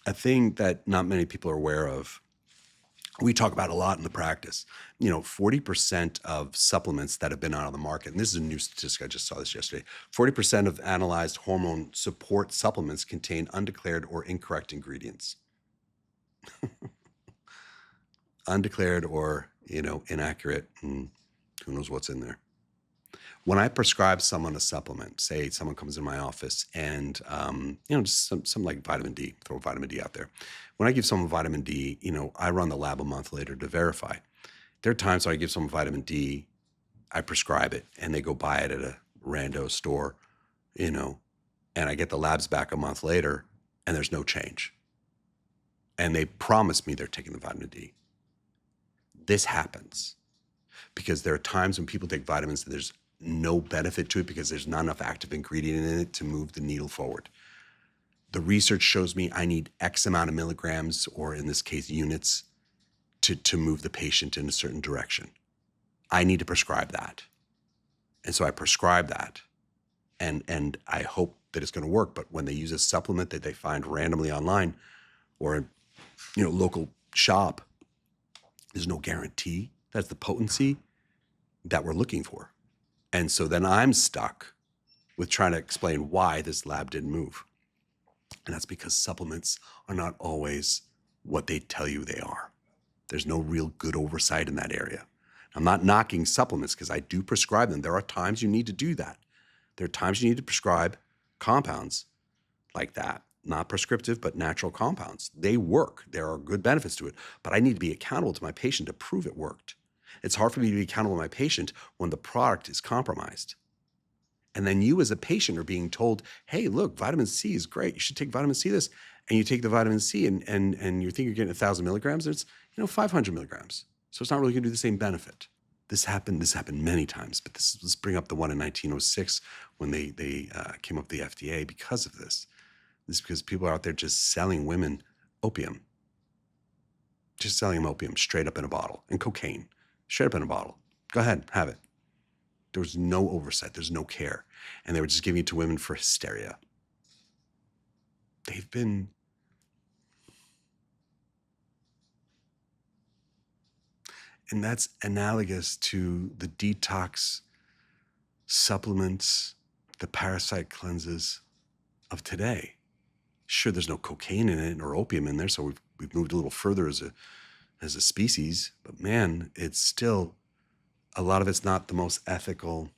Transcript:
A thing that not many people are aware of, we talk about a lot in the practice. 40% of supplements that have been out on the market, and this is a new statistic, I just saw this yesterday. 40% of analyzed hormone support supplements contain undeclared or incorrect ingredients. Undeclared or, inaccurate, and who knows what's in there. When I prescribe someone a supplement, say someone comes in my office and, just some like vitamin D, throw vitamin D out there. When I give someone vitamin D, I run the lab a month later to verify. There are times when I give someone vitamin D, I prescribe it and they go buy it at a rando store, you know, and I get the labs back a month later and there's no change. And they promise me they're taking the vitamin D. This happens because there are times when people take vitamins and there's no benefit to it because there's not enough active ingredient in it to move the needle forward. The research shows me I need X amount of milligrams, or in this case, units, to move the patient in a certain direction. I need to prescribe that. And so I prescribe that. And I hope that it's going to work. But when they use a supplement that they find randomly online or in local shop, there's no guarantee that's the potency that we're looking for. And so then I'm stuck with trying to explain why this lab didn't move. And that's because supplements are not always what they tell you they are. There's no real good oversight in that area. I'm not knocking supplements because I do prescribe them. There are times you need to do that. There are times you need to prescribe compounds like that. Not prescriptive, but natural compounds. They work. There are good benefits to it. But I need to be accountable to my patient to prove it worked. It's hard for me to be accountable to my patient when the product is compromised. And then you as a patient are being told, hey, look, vitamin C is great. You should take vitamin C this. And you take the vitamin C and you think you're getting 1,000 milligrams, and it's 500 milligrams. So it's not really going to do the same benefit. This happened many times, but let's bring up the one in 1906 when they came up with the FDA because of this. This is because people are out there just selling women opium. Just selling them opium straight up in a bottle, and cocaine straight up in a bottle. Go ahead, have it. There was no oversight. There's no care. And they were just giving it to women for hysteria. They've been and that's analogous to the detox supplements, the parasite cleanses of today. Sure, there's no cocaine in it or opium in there, so we've moved a little further as a species, but man, it's still, a lot of it's not the most ethical